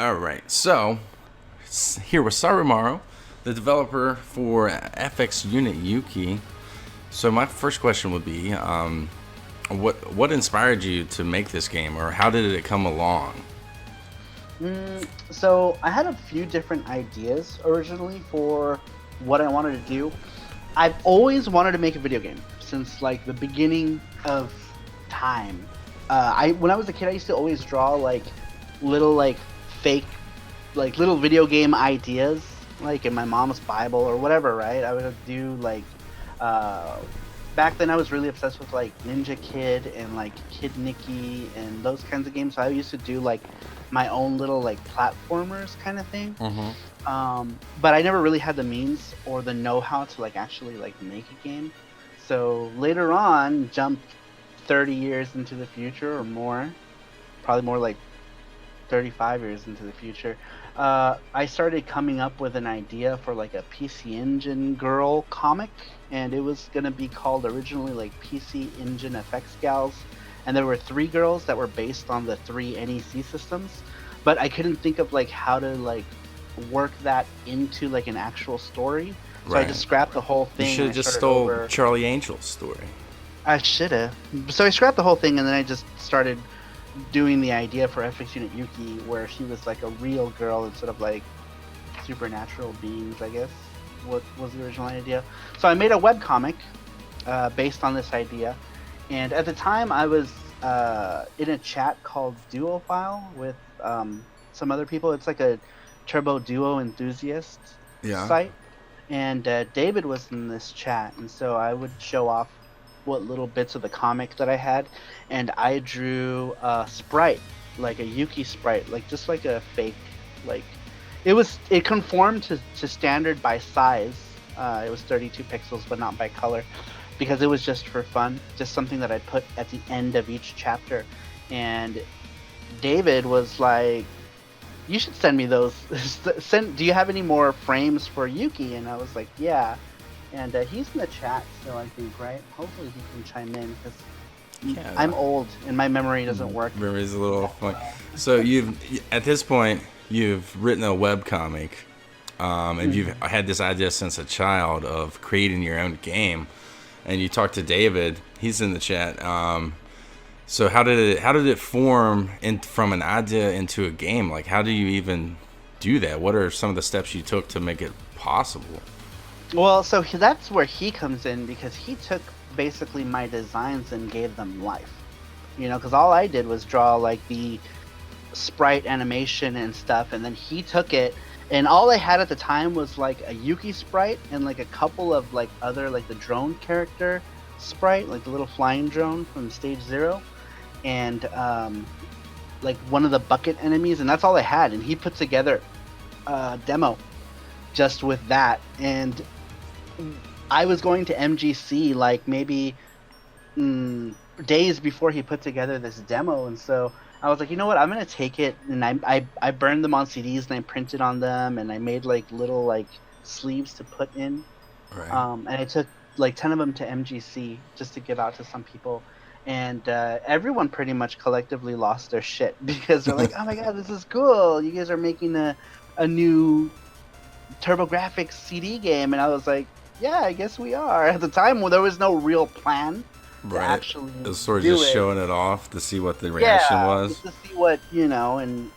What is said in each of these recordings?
All right, so here with Sarumaru, the developer for FX Unit Yuki. So my first question would be, what inspired you to make this game, or how did it come along? So I had a few different ideas originally for what I wanted to do. I've always wanted to make a video game since like the beginning of time. I when I was a kid, I used to always draw like little like fake like little video game ideas like in my mom's Bible or whatever, right? I would do like uh back then I was really obsessed with like Ninja Kid and like Kid Nicky and those kinds of games. So I used to do like my own little like platformers kind of thing. Mm-hmm. But I never really had the means or the know-how to like actually like make a game. So later on, jump 30 years into the future or more, probably more like 35 years into the future, I started coming up with an idea for like a PC Engine girl comic, and it was gonna be called originally like PC Engine FX Gals, and there were three girls that were based on the three NEC systems, but I couldn't think of like how to like work that into like an actual story, so I Right. just scrapped the whole You thing should and have I just started stole over. Charlie Angel's story. I should have. So I scrapped the whole thing and then I just started doing the idea for FX Unit Yuki, where she was like a real girl instead of like supernatural beings, I guess. What was the original idea? So I made a webcomic based on this idea, and at the time I was in a chat called Duophile with some other people. It's like a Turbo Duo enthusiast Yeah. site, and David was in this chat, and so I would show off what little bits of the comic that I had, and I drew a sprite, like a Yuki sprite, like just like a fake, like it conformed to standard by size. It was 32 pixels, but not by color, because it was just for fun, just something that I put at the end of each chapter, and David was like, you should send me those. Do you have any more frames for Yuki? And I was like, yeah. And he's in the chat still, I think, right? Hopefully he can chime in, because Yeah. I'm old and my memory doesn't work Memory's a little that funny. well. So at this point, you've written a web comic, and you've had this idea since a child of creating your own game. And you talked to David. He's in the chat. So how did it form from an idea into a game? Like, how do you even do that? What are some of the steps you took to make it possible? Well, so that's where he comes in, because he took basically my designs and gave them life. Because all I did was draw like the sprite animation and stuff, and then he took it, and all I had at the time was like a Yuki sprite and like a couple of like other like the drone character sprite, like the little flying drone from Stage Zero, and like one of the bucket enemies, and that's all I had. And he put together a demo just with that, and I was going to MGC like maybe days before he put together this demo, and so I was like, you know what, I'm gonna take it, and I burned them on CDs and I printed on them, and I made like little like sleeves to put in, Right. and I took like 10 of them to MGC just to give out to some people, and everyone pretty much collectively lost their shit because they're like, oh my god, this is cool, you guys are making a new TurboGrafx CD game, and I was like, yeah, I guess we are. At the time, well, there was no real plan to Right. actually It was sort of do just it. showing it off to see what the reaction Yeah, was. just to see what, and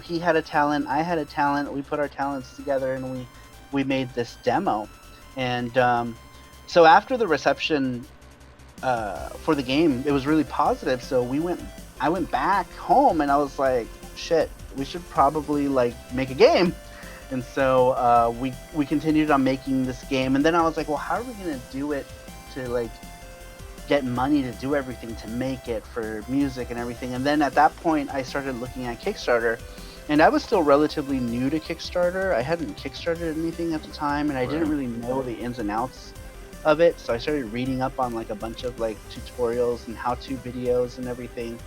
he had a talent, I had a talent. We put our talents together, and we made this demo. And so after the reception for the game, it was really positive. So I went back home, and I was like, shit, we should probably like make a game. And so we continued on making this game, and then I was like, well, how are we gonna do it to like get money to do everything, to make it for music and everything? And then at that point, I started looking at Kickstarter, and I was still relatively new to Kickstarter. I hadn't kickstarted anything at the time, and I didn't Right. really know the ins and outs of it. So I started reading up on like a bunch of like tutorials and how-to videos and everything,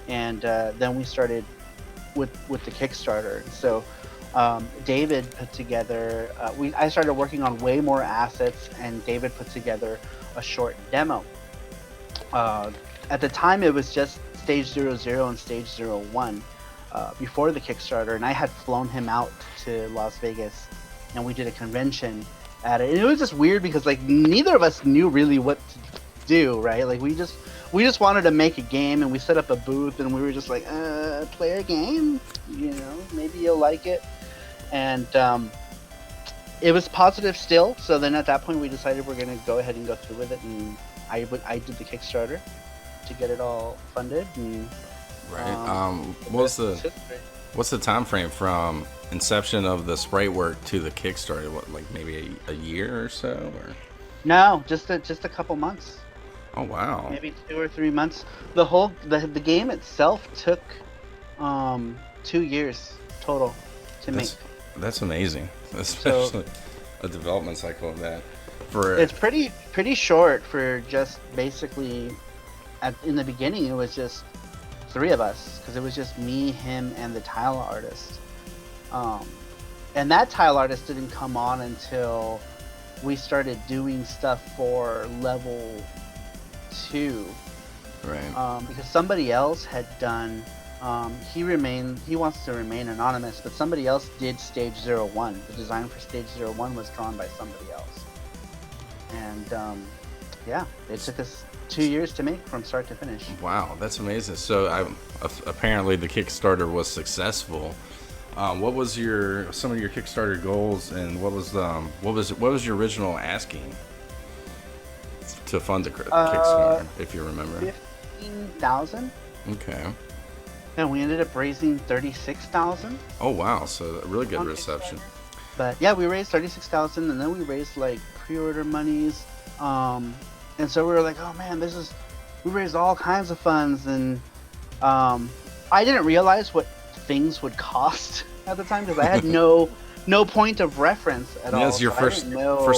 and then we started with the Kickstarter. So David put together. I started working on way more assets, and David put together a short demo. Uh, at the time, it was just Stage 00 and Stage 01. before the Kickstarter, and I had flown him out to Las Vegas, and we did a convention at it. And it was just weird because like neither of us knew really what to do, right? Like we just wanted to make a game, and we set up a booth, and we were just like, play a game, maybe you'll like it. And it was positive still. So then at that point, we decided we're going to go ahead and go through with it, and I did the Kickstarter to get it all funded. And right. What's the time frame from inception of the sprite work to the Kickstarter? What, like maybe a year or so? Or? No, just a couple months. Oh wow. Maybe 2 or 3 months. The game itself took 2 years total to make. That's amazing, especially a development cycle of that. It's pretty short for just basically. In the beginning, it was just 3 of us because it was just me, him, and the tile artist. And that tile artist didn't come on until we started doing stuff for level 2. Right. Because somebody else had done. He wants to remain anonymous, but somebody else did stage 01. The design for stage 01 was drawn by somebody else. And it took us 2 years to make from start to finish. Wow, that's amazing. So apparently the Kickstarter was successful. What was some of your Kickstarter goals, and what was your original asking to fund the Kickstarter, if you remember? 15,000. Okay. And we ended up raising 36,000. Oh wow, so a really good reception. But yeah, we raised 36,000, and then we raised like pre-order monies. And so we were like, oh man, we raised all kinds of funds, and I didn't realize what things would cost at the time because I had no point of reference at all. That's your first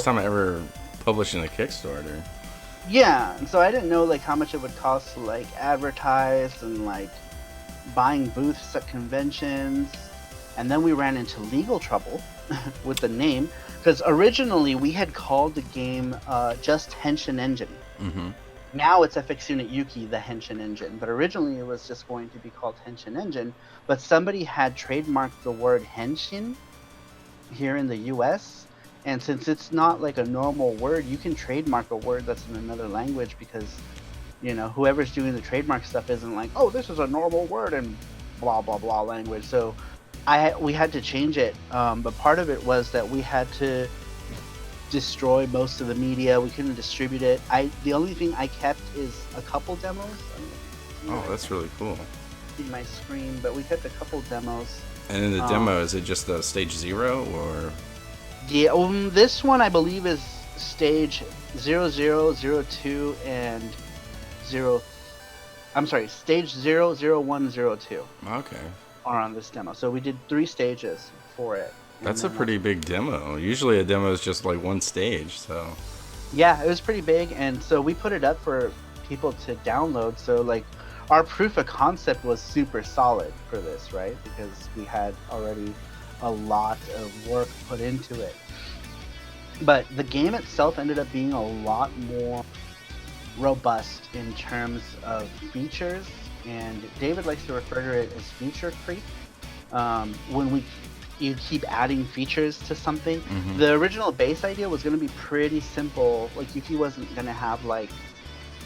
time ever publishing a Kickstarter. Yeah, and so I didn't know like how much it would cost to like advertise and like buying booths at conventions. And then we ran into legal trouble with the name because originally we had called the game just Henshin Engine. Mm-hmm. Now it's FX Unit Yuki, the Henshin Engine, but originally it was just going to be called Henshin Engine. But somebody had trademarked the word Henshin here in the US, and since it's not like a normal word, you can trademark a word that's in another language because whoever's doing the trademark stuff isn't like, oh, this is a normal word in blah blah blah language. So we had to change it, but part of it was that we had to destroy most of the media. We couldn't distribute it. The only thing I kept is a couple demos. That's really cool. See my screen, but we kept a couple demos. And in the demo, is it just the stage 0 or? Yeah, this one I believe is stage 0002 and 0. I'm sorry, stage 00102. Okay. Are on this demo. So we did 3 stages for it. That's a pretty big demo. Usually a demo is just like one stage, so. Yeah, it was pretty big, and so we put it up for people to download. So like our proof of concept was super solid for this, right? Because we had already a lot of work put into it. But the game itself ended up being a lot more robust in terms of features, and David likes to refer to it as feature creep. When you keep adding features to something. Mm-hmm. The original base idea was going to be pretty simple. Like Yuki wasn't going to have like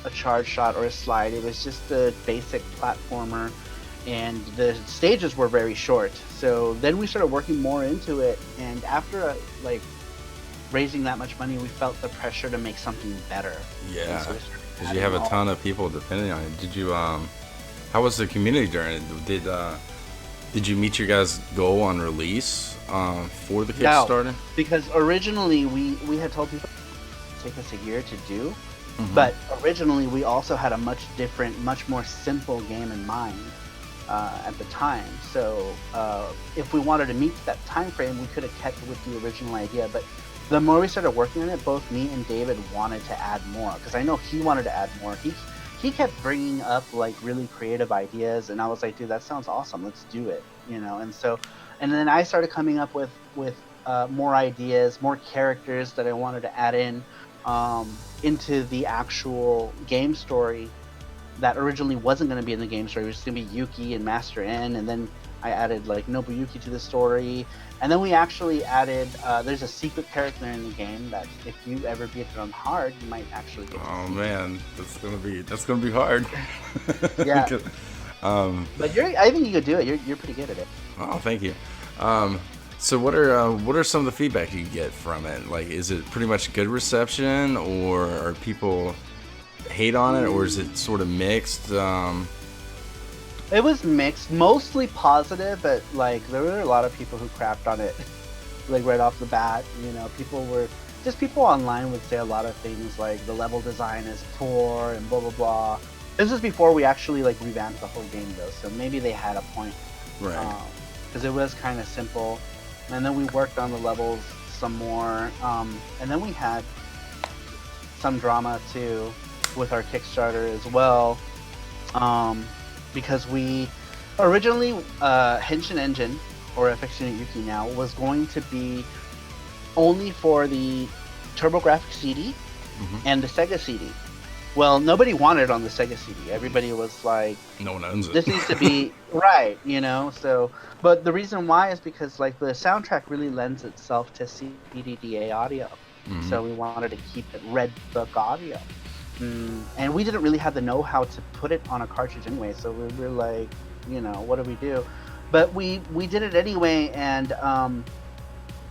a charge shot or a slide. It was just a basic platformer, and the stages were very short. So then we started working more into it, and after like raising that much money, we felt the pressure to make something better. Yeah, because you have a ton of people depending on it. Did you how was the community during it? Did you meet your guys' goal on release for the Kickstarter? No, because originally we had told people it would take us a year to do, mm-hmm. but originally we also had a much different, much more simple game in mind at the time. So if we wanted to meet that time frame, we could have kept with the original idea. But the more we started working on it, both me and David wanted to add more, because I know he wanted to add more. He kept bringing up like really creative ideas, and I was like, dude, that sounds awesome. Let's do it, and then I started coming up with more ideas, more characters that I wanted to add in into the actual game story that originally wasn't going to be in the game story. It was just going to be Yuki and Master N, and then I added like Nobuyuki to the story, and then we actually added. There's a secret character in the game that if you ever beat it on hard, you might actually get to Oh see. man, that's gonna be hard. Yeah. 'Cause, But I think you could do it. You're pretty good at it. oh, thank you. So what are some of the feedback you get from it? Like, is it pretty much good reception, or are people hate on it, or is it sort of mixed? It was mixed, mostly positive, but like there were a lot of people who crapped on it, like right off the bat. You know, people online would say a lot of things like the level design is poor and blah blah blah. This is before we actually like revamped the whole game though, so maybe they had a point, Right. because it was kind of simple. And then we worked on the levels some more, and then we had some drama too with our Kickstarter as well. Because we originally Henshin Engine, or FX Unit Yuki now, was going to be only for the TurboGrafx CD and the Sega CD. Well, nobody wanted it on the Sega CD. Everybody was like, No one owns it. this needs to be right, you know. So, but the reason why is because like the soundtrack really lends itself to CDDA audio. So we wanted to keep it Red Book audio. And we didn't really have the know-how to put it on a cartridge anyway, so we were like, you know, what do we do? But we did it anyway, and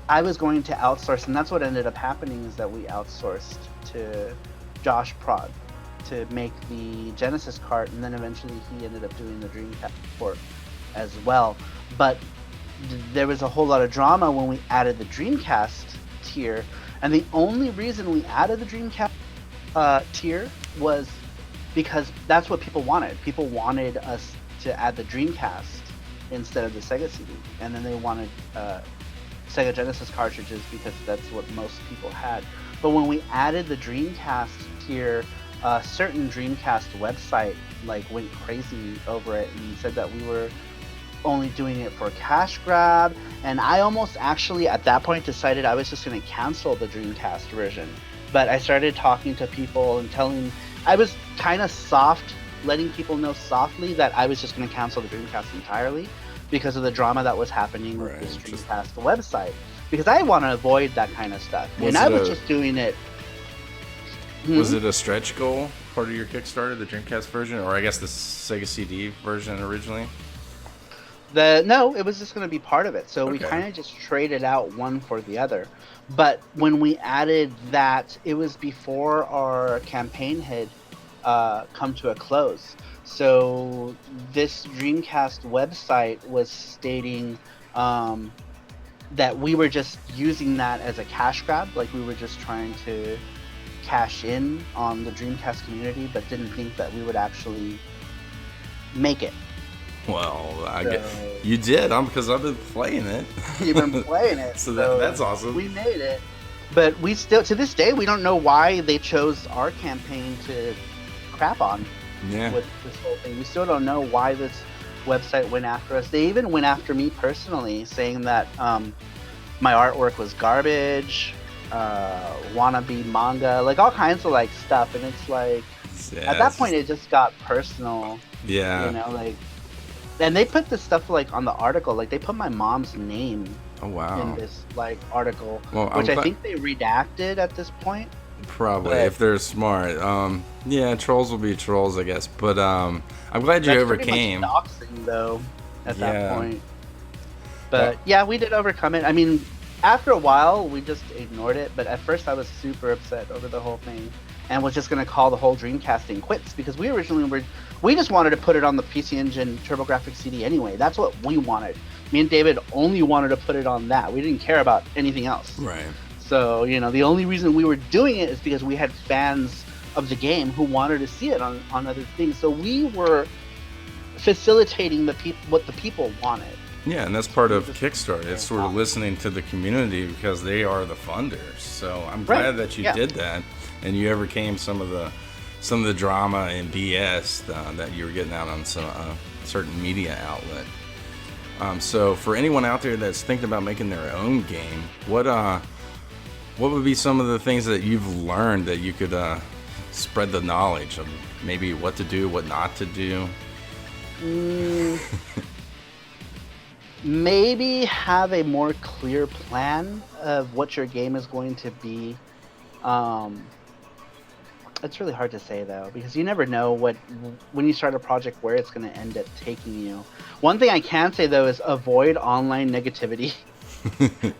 I was going to outsource, and that's what ended up happening, is that we outsourced to Josh Prod to make the Genesis cart, and then eventually he ended up doing the Dreamcast port as well. But there was a whole lot of drama when we added the Dreamcast tier, and the only reason we added the Dreamcast tier was because that's what people wanted. People wanted us to add the Dreamcast instead of the Sega CD, and then they wanted Sega Genesis cartridges because that's what most people had. But when we added the Dreamcast tier, a certain Dreamcast website like went crazy over it and said that we were only doing it for cash grab, and I almost actually at that point decided I was just going to cancel the Dreamcast version. But I started talking to people and I was kind of soft, letting people know softly that I was just going to cancel the Dreamcast entirely because of the drama that was happening with this Dreamcast website. Because I want to avoid that kind of stuff. And I was just doing it. Was it a stretch goal, part of your Kickstarter, the Dreamcast version, or I guess the Sega CD version originally? No, it was just going to be part of it. So we Okay. kind of just traded out one for the other. But when we added that, it was before our campaign had come to a close. So this Dreamcast website was stating that we were just using that as a cash grab, like we were just trying to cash in on the Dreamcast community, but didn't think that we would actually make it. Well, you did, because I've been playing it. You've been playing it, so that's awesome. We made it, but we still, to this day, we don't know why they chose our campaign to crap on. Yeah. With this whole thing, we still don't know why this website went after us. They even went after me personally, saying that my artwork was garbage, wannabe manga, like all kinds of like stuff, and it's like at that point it just got personal. Yeah. You know, like. And they put this stuff like on the article, like they put my mom's name in this like article, which I think they redacted at this point. Probably, if they're smart. Yeah, trolls will be trolls, I guess. But I'm glad you overcame. Pretty much doxing, though, at that point. But yeah, we did overcome it. I mean, after a while, we just ignored it. But at first, I was super upset over the whole thing, and was just gonna call the whole Dreamcast thing quits, because we originally we just wanted to put it on the PC Engine TurboGrafx CD anyway. That's what we wanted. Me and David only wanted to put it on that. We didn't care about anything else. Right. So, you know, the only reason we were doing it is because we had fans of the game who wanted to see it on other things. So we were facilitating what the people wanted. Yeah, and that's part of Kickstarter. It's sort of listening to the community, because they are the funders. So I'm glad that you did that, and you overcame some of the drama and BS that you were getting out on some certain media outlet. So for anyone out there that's thinking about making their own game, what would be some of the things that you've learned that you could spread the knowledge of, maybe what to do, what not to do? maybe have a more clear plan of what your game is going to be. Um, it's really hard to say though, because you never know what when you start a project where it's going to end up taking you. One thing I can say though is avoid online negativity.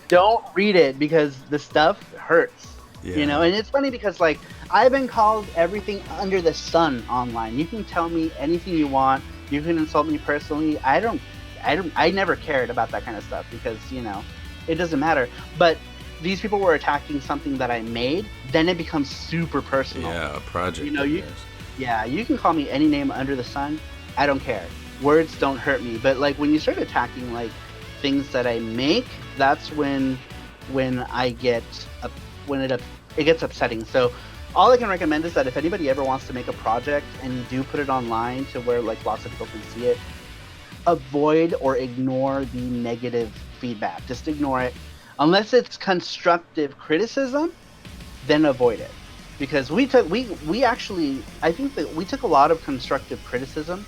Don't read it because the stuff hurts. You know, Yeah. and it's funny because like I've been called everything under the sun online. You can tell me anything you want. You can insult me personally. I never cared about that kind of stuff because, you know, it doesn't matter. But these people were attacking something that I made, then it becomes super personal. Yeah, a You project know, of you yours. yeah, you can call me any name under the sun. I don't care. Words don't hurt me. But like when you start attacking like things that I make, that's when I get up when it gets upsetting. So all I can recommend is that if anybody ever wants to make a project and you do put it online to where like lots of people can see it, avoid or ignore the negative feedback. Just ignore it. Unless it's constructive criticism, then avoid it. Because we actually I think that we took a lot of constructive criticism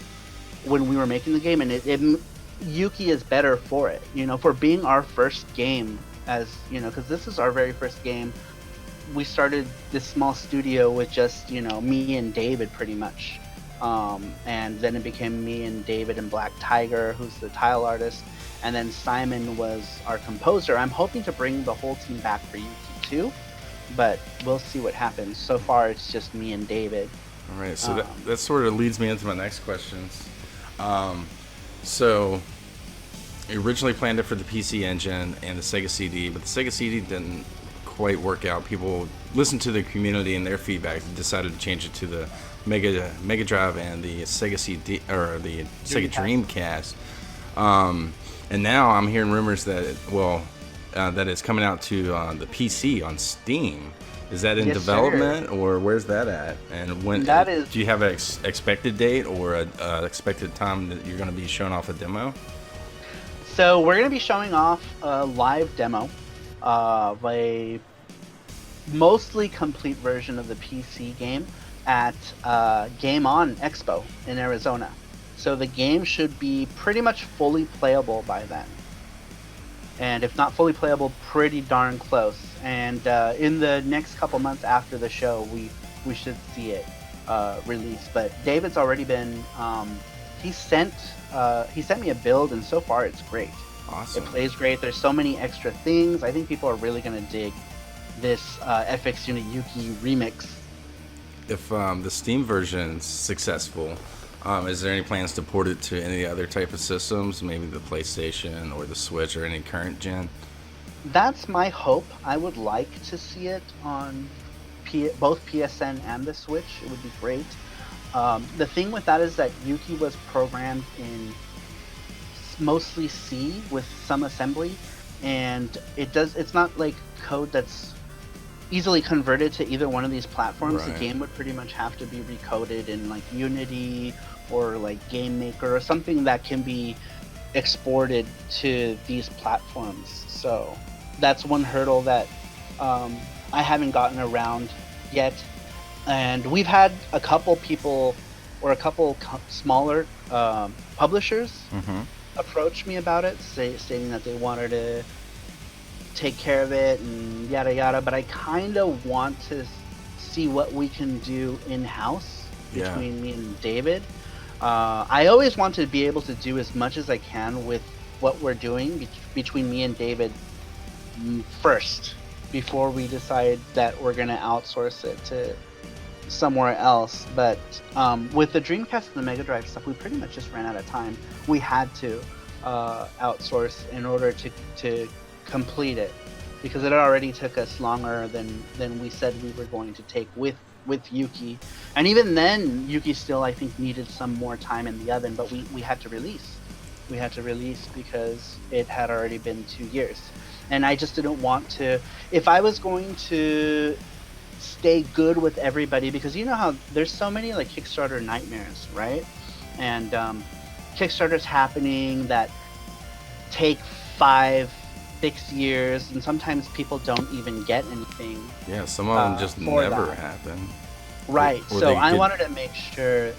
when we were making the game, and Yuki is better for it. You know, for being our first game, as you know, because this is our very first game. We started this small studio with just me and David pretty much, and then it became me and David and Black Tiger, who's the tile artist, and then Simon was our composer. I'm hoping to bring the whole team back for Yuki too, but we'll see what happens. So far, it's just me and David. All right, so that sort of leads me into my next questions. So you originally planned it for the PC Engine and the Sega CD, but the Sega CD didn't quite work out. People listened to the community and their feedback and decided to change it to the Mega Drive and the Sega CD or the Sega Dreamcast. And now I'm hearing rumors that that it's coming out to the PC on Steam. Is that in development, or where's that at? And when do you have an expected date or a expected time that you're going to be showing off a demo? So we're going to be showing off a live demo of a mostly complete version of the PC game at Game On Expo in Arizona. So the game should be pretty much fully playable by then. And if not fully playable, pretty darn close. And in the next couple months after the show, we should see it released. But David's already been he sent me a build, and so far it's great. Awesome. It plays great. There's so many extra things. I think people are really gonna dig this FX Unit Yuki remix. If the Steam version's successful, is there any plans to port it to any other type of systems, maybe the PlayStation or the Switch or any current gen? That's my hope. I would like to see it on both PSN and the Switch. It would be great. The thing with that is that Yuki was programmed in mostly C with some assembly, and it's not like code that's easily converted to either one of these platforms. Right. The game would pretty much have to be recoded in like Unity or like Game Maker or something that can be exported to these platforms. So that's one hurdle that I haven't gotten around yet. And we've had a couple people or a couple smaller publishers approach me about it, stating that they wanted to take care of it and yada yada, but I kind of want to see what we can do in-house between me and David. I always want to be able to do as much as I can with what we're doing between me and David first, before we decide that we're going to outsource it to somewhere else. But with the Dreamcast and the Mega Drive stuff, we pretty much just ran out of time. We had to outsource in order to complete it, because it already took us longer than we said we were going to take with Yuki. And even then, Yuki still, I think, needed some more time in the oven, but we had to release. We had to release because it had already been 2 years. And I just didn't want to, if I was going to stay good with everybody, because you know how there's so many like Kickstarter nightmares, right? And Kickstarters happening that take 5-6 years, and sometimes people don't even get anything. Yeah, some of them just never happen. Right. So I wanted to make sure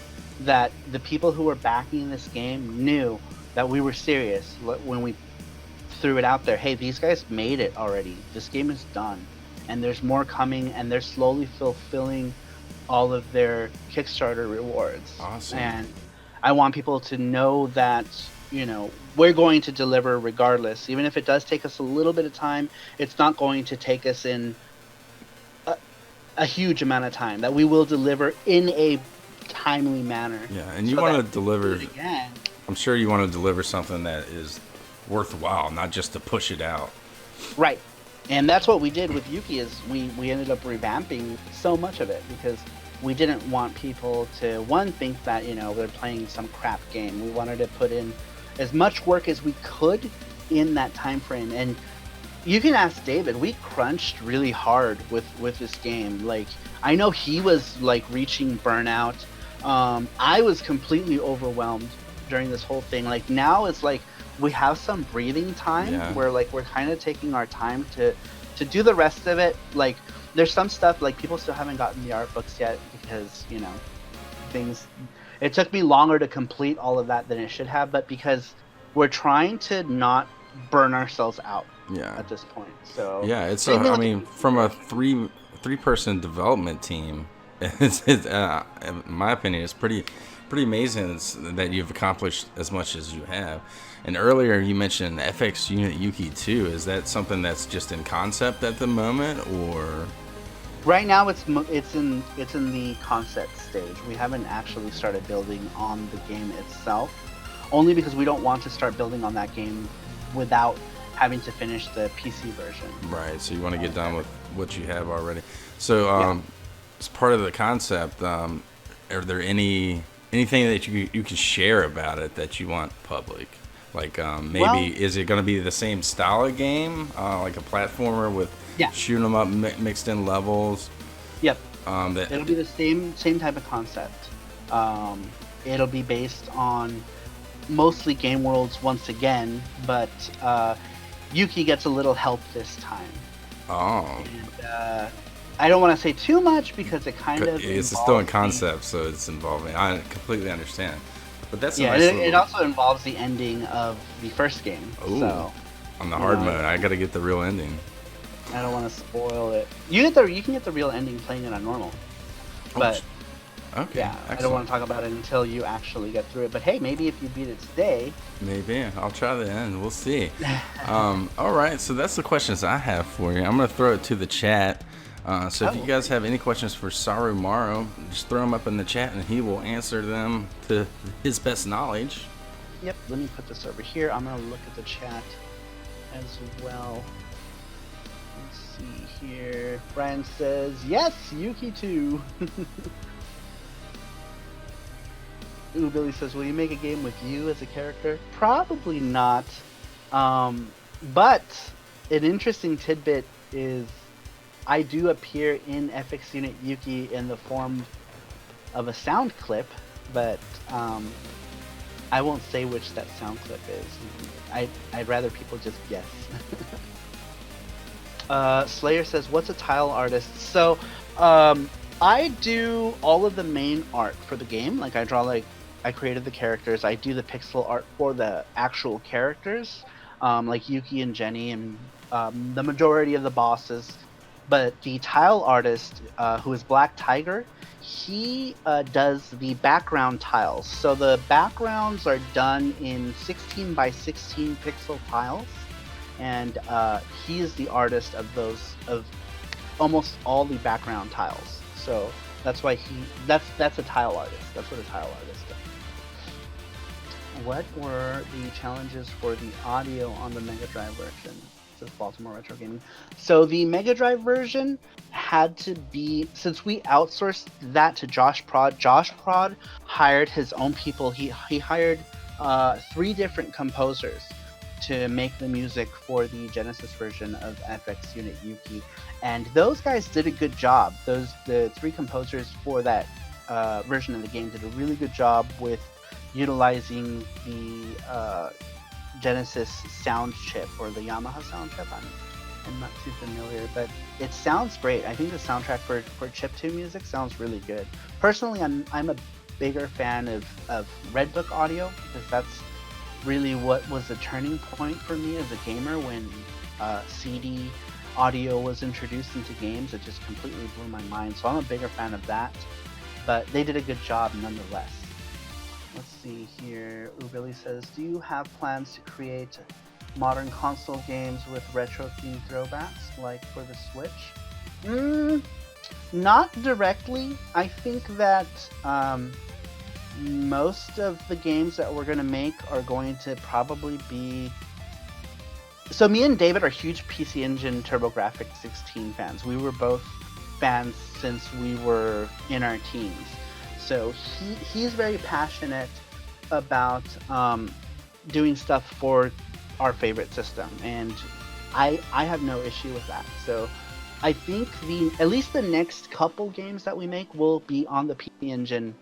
that the people who were backing this game knew that we were serious when we threw it out there. Hey, these guys made it already. This game is done, and there's more coming, and they're slowly fulfilling all of their Kickstarter rewards. Awesome. And I want people to know that, you know, we're going to deliver regardless. Even if it does take us a little bit of time, it's not going to take us in a huge amount of time. That we will deliver in a timely manner. Yeah, and you want to deliver. Again. I'm sure you want to deliver something that is worthwhile, not just to push it out. Right. And that's what we did with Yuki. Is we ended up revamping so much of it because we didn't want people to think that, you know, they're playing some crap game. We wanted to put in as much work as we could in that time frame. And you can ask David, we crunched really hard with this game. Like, I know he was like reaching burnout. I was completely overwhelmed during this whole thing. Like, now it's like we have some breathing time where like we're kind of taking our time to do the rest of it. Like, there's some stuff like people still haven't gotten the art books yet because, you know, it took me longer to complete all of that than it should have, but because we're trying to not burn ourselves out at this point. So it's I mean, from a three-person development team, in my opinion, it's pretty amazing that you've accomplished as much as you have. And earlier you mentioned FX Unit Yuki 2. Is that something that's just in concept at the moment, or? Right now it's in the concept stage. We haven't actually started building on the game itself, only because we don't want to start building on that game without having to finish the PC version. Right. So you want to get done with what you have already. So as part of the concept, are there anything that you can share about it that you want public? Like is it going to be the same style of game, like a platformer with shoot 'em up mixed in levels? Yep. It'll be the same type of concept. It'll be based on mostly game worlds once again, but Yuki gets a little help this time. Oh. And, I don't want to say too much because it kind of it's still in concept, so it's involving. I completely understand. But that's it also involves the ending of the first game. Ooh, so, on the hard mode, I got to get the real ending. I don't want to spoil it. You can get the real ending playing it on normal, but okay, I don't want to talk about it until you actually get through it. But hey, maybe if you beat it today, maybe I'll try the end. We'll see. All right, so that's the questions I have for you. I'm gonna throw it to the chat. So if you guys have any questions for Sarumaru, just throw them up in the chat and he will answer them to his best knowledge. Yep, let me put this over here. I'm going to look at the chat as well. Let's see here. Brian says, yes, Yuki too. Ooh, Billy says, will you make a game with you as a character? Probably not. But an interesting tidbit is I do appear in FX Unit Yuki in the form of a sound clip, but I won't say which that sound clip is. I'd rather people just guess. Slayer says, what's a tile artist? So I do all of the main art for the game. Like I created the characters. I do the pixel art for the actual characters, like Yuki and Jenny and the majority of the bosses. But the tile artist, who is Black Tiger, he does the background tiles. So the backgrounds are done in 16 by 16 pixel tiles, and he is the artist of almost all the background tiles. So that's why that's a tile artist. That's what a tile artist does. What were the challenges for the audio on the Mega Drive version? Says Baltimore Retro Gaming. So the Mega Drive version had to be, since we outsourced that to Josh Prod hired his own people. He hired 3 different composers to make the music for the Genesis version of FX Unit Yuki, and those guys did a good job. The 3 composers for that version of the game did a really good job with utilizing the Genesis sound chip, or the Yamaha sound chip. I'm not too familiar, but it sounds great. I think the soundtrack for chiptune music sounds really good. Personally, I'm a bigger fan of Redbook audio, because that's really what was the turning point for me as a gamer when CD audio was introduced into games. It just completely blew my mind. So I'm a bigger fan of that. But they did a good job nonetheless. Let's see here. Billy says, do you have plans to create modern console games with retro-themed throwbacks, like for the Switch? Not directly. I think that most of the games that we're going to make are going to probably be... So me and David are huge PC Engine TurboGrafx 16 fans. We were both fans since we were in our teens. So he's very passionate about doing stuff for our favorite system, and I have no issue with that. So I think at least the next couple games that we make will be on the PC Engine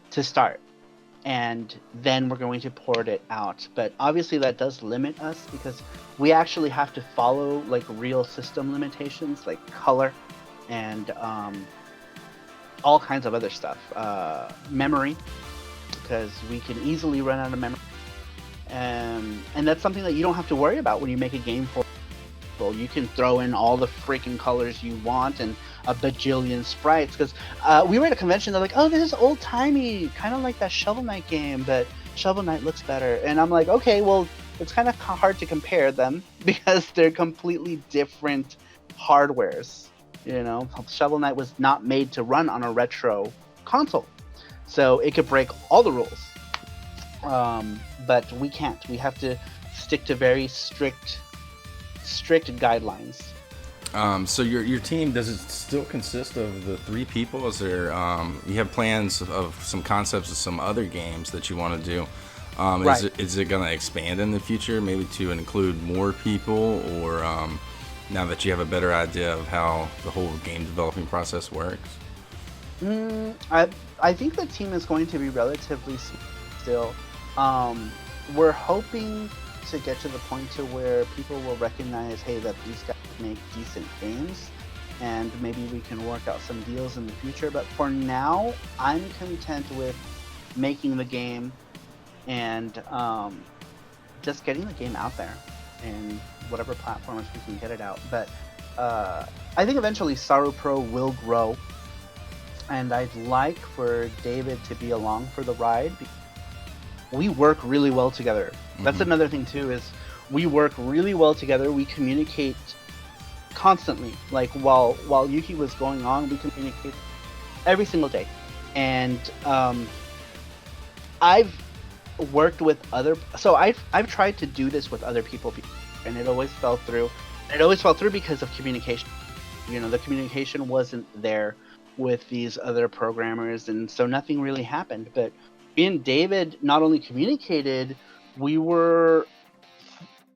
to start, and then we're going to port it out. But obviously that does limit us because we actually have to follow like real system limitations, like color and all kinds of other stuff. Memory, because we can easily run out of memory. And that's something that you don't have to worry about when you make a game for people. You can throw in all the freaking colors you want and a bajillion sprites. Because we were at a convention, they're like, oh, this is old-timey, kind of like that Shovel Knight game, but Shovel Knight looks better. And I'm like, okay, well, it's kind of hard to compare them because they're completely different hardwares. You know, Shovel Knight was not made to run on a retro console, so it could break all the rules. But we can't. We have to stick to very strict guidelines. So your team, does it still consist of the 3 people? Is there you have plans of some concepts of some other games that you want to do? Right. Is it going to expand in the future, maybe to include more people, or now that you have a better idea of how the whole game developing process works? I think the team is going to be relatively still. We're hoping to get to the point to where people will recognize, hey, that these guys make decent games, and maybe we can work out some deals in the future. But for now, I'm content with making the game and just getting the game out there and whatever platforms we can get it out. But I think eventually Sarumaru will grow, and I'd like for David to be along for the ride. We work really well together. That's another thing too, is we work really well together. We communicate constantly. Like while Yuki was going on, we communicate every single day. And I've worked with I've tried to do this with other people, and it always fell through. It always fell through because of communication. You know, the communication wasn't there with these other programmers, and so nothing really happened. But me and David not only communicated, we were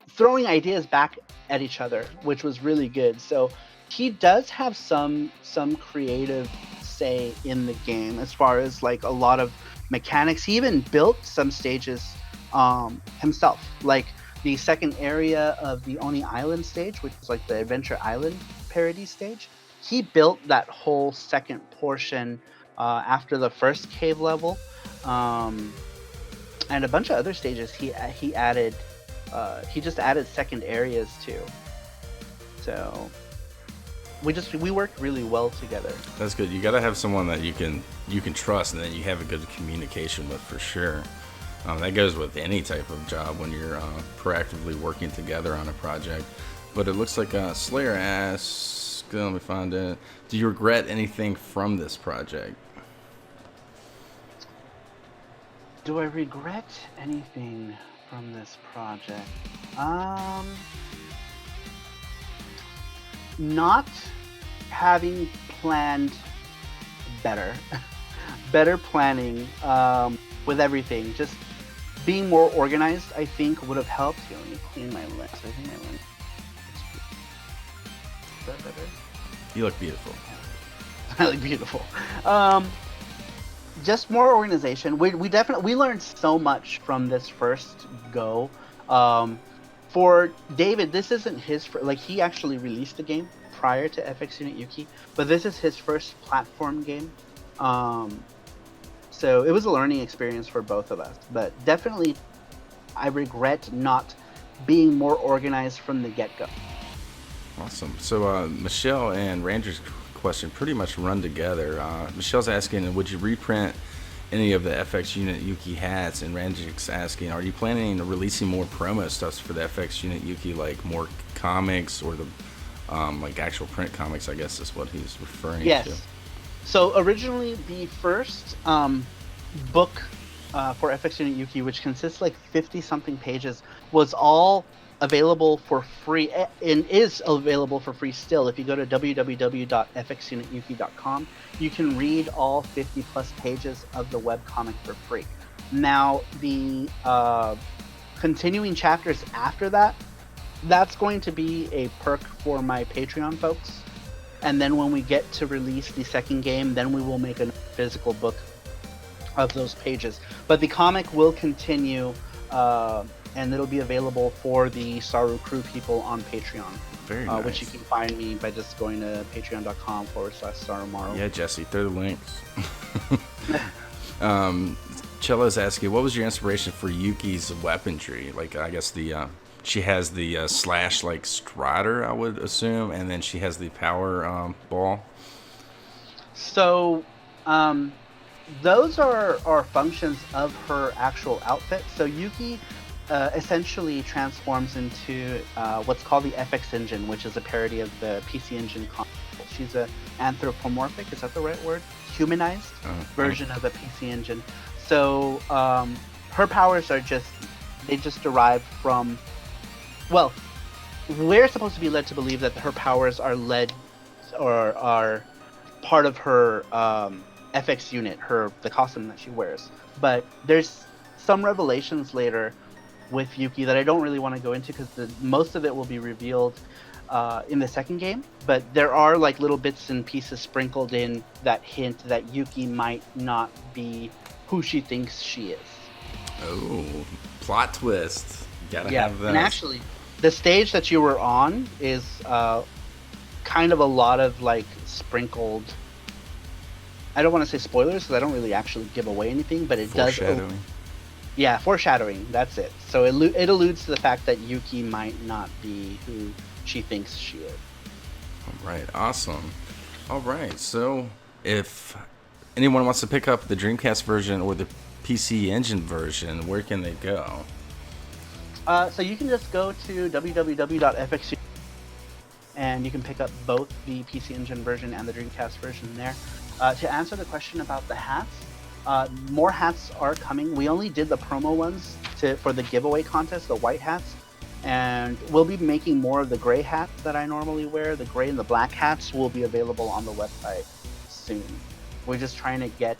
throwing ideas back at each other, which was really good. So he does have some creative say in the game as far as like a lot of mechanics. He even built some stages himself, like the second area of the Oni Island stage, which is like the Adventure Island parody stage. He built that whole second portion after the first cave level. And a bunch of other stages he added. He just added second areas too. So we worked really well together. That's good. You got to have someone that you can trust and that you have a good communication with, for sure. That goes with any type of job when you're proactively working together on a project. But it looks like Slayer asks, let me find it. Do you regret anything from this project? Do I regret anything from this project? Not having planned better. Better planning with everything. Just being more organized, I think, would have helped. Here, let me clean my lens. I think my lens. Is that better? You look beautiful. I look beautiful. Just more organization. We definitely learned so much from this first go. For David, this isn't his like he actually released the game prior to FX Unit Yuki, but this is his first platform game. So it was a learning experience for both of us. But definitely I regret not being more organized from the get-go. Awesome. So Michelle and Ranger's question pretty much run together. Michelle's asking, would you reprint any of the FX Unit Yuki hats? And Ranger's asking, are you planning on releasing more promo stuff for the FX Unit Yuki, like more comics or the like actual print comics, I guess is what he's referring to. Yes. So originally the first book for FX Unit Yuki, which consists like 50-something pages, was all available for free and is available for free still. If you go to www.fxunityuki.com, you can read all 50 plus pages of the webcomic for free. Now, the continuing chapters after that, that's going to be a perk for my Patreon folks. And then when we get to release the second game, then we will make a physical book of those pages. But the comic will continue, and it'll be available for the Saru Crew people on Patreon. Very nice. Which you can find me by just going to patreon.com/Sarumaru. Yeah, Jesse, throw the links. Cello's asking, what was your inspiration for Yuki's weaponry? Like, I guess she has the slash like strider, I would assume, and then she has the power ball. So, those are functions of her actual outfit. So Yuki essentially transforms into what's called the FX Engine, which is a parody of the PC Engine console. She's an anthropomorphic, is that the right word? Humanized version of a PC Engine. So her powers are just derive from, well, we're supposed to be led to believe that her powers are led or are part of her FX unit, the costume that she wears. But there's some revelations later with Yuki that I don't really want to go into because most of it will be revealed in the second game. But there are like little bits and pieces sprinkled in that hint that Yuki might not be who she thinks she is. Oh, plot twist. Gotta have that. And actually, the stage that you were on is kind of a lot of like sprinkled. I don't want to say spoilers because I don't really actually give away anything, but it does. Foreshadowing. Yeah, foreshadowing. That's it. So it alludes to the fact that Yuki might not be who she thinks she is. All right, awesome. All right, so if anyone wants to pick up the Dreamcast version or the PC Engine version, where can they go? So you can just go to www.fx and you can pick up both the PC Engine version and the Dreamcast version there. To answer the question about the hats, more hats are coming. We only did the promo ones for the giveaway contest, the white hats, and we'll be making more of the gray hats that I normally wear. The gray and the black hats will be available on the website soon. We're just trying to get,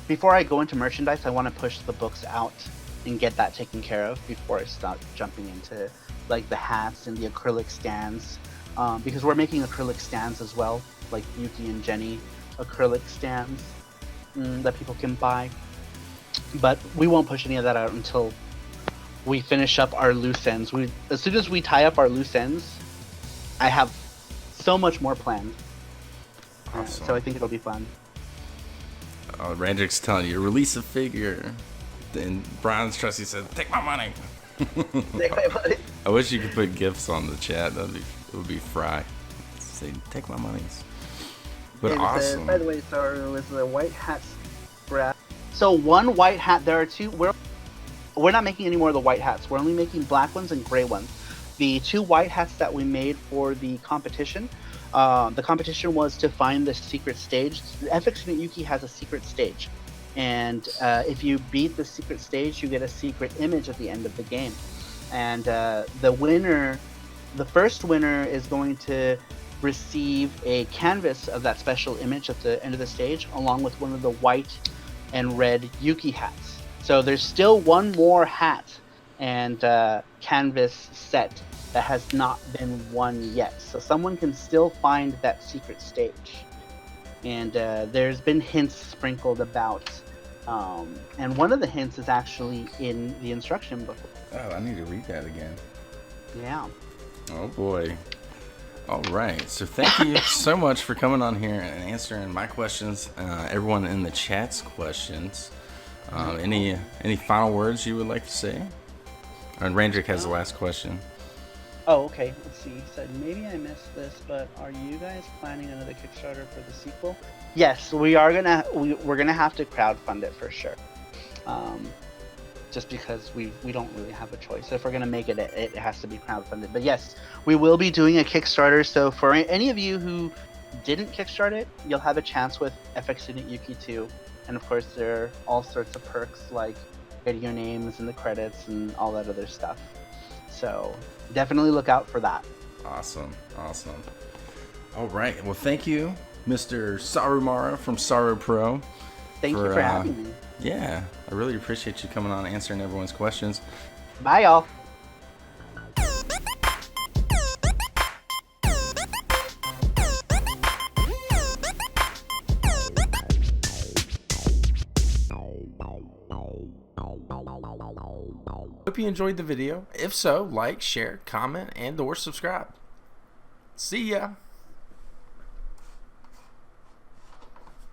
before I go into merchandise, I want to push the books out and get that taken care of before I start jumping into like the hats and the acrylic stands, because we're making acrylic stands as well, like Yuki and Jenny acrylic stands that people can buy. But we won't push any of that out until we finish up our loose ends. As soon as we tie up our loose ends, I have so much more planned. Awesome. So I think it'll be fun. Randrick's telling you, release a figure. Then Brian's Trusty said, take my money. Take my money. I wish you could put gifts on the chat. It would be fry. Say, take my monies. But and awesome. By the way, so with the white hats, so one white hat. There are two. We're not making any more of the white hats. We're only making black ones and gray ones. The two white hats that we made for the competition. The competition was to find the secret stage. FX Unit Yuki has a secret stage, and if you beat the secret stage, you get a secret image at the end of the game. And the first winner, is going to receive a canvas of that special image at the end of the stage, along with one of the white and red Yuki hats. So there's still one more hat and canvas set that has not been won yet. So someone can still find that secret stage. And there's been hints sprinkled about. And one of the hints is actually in the instruction book. Oh, I need to read that again. Yeah. Oh boy. All right. So thank you so much for coming on here and answering my questions, everyone in the chat's questions. Any final words you would like to say? And Randrick has the last question. Oh, okay. Let's see. He said, maybe I missed this, but are you guys planning another Kickstarter for the sequel? Yes, we are gonna. We're gonna have to crowdfund it for sure. Just because we don't really have a choice. If we're gonna make it, it has to be crowdfunded. But yes, we will be doing a Kickstarter. So for any of you who didn't kickstart it, you'll have a chance with FX Unit Yuki 2, and of course there are all sorts of perks like video names and the credits and all that other stuff. So definitely look out for that. Awesome. All right. Well, thank you, Mr. Sarumaru from Saru Pro. Thank you for having me. Yeah, I really appreciate you coming on and answering everyone's questions. Bye, y'all. Hope you enjoyed the video. If so, like, share, comment, and/or subscribe. See ya.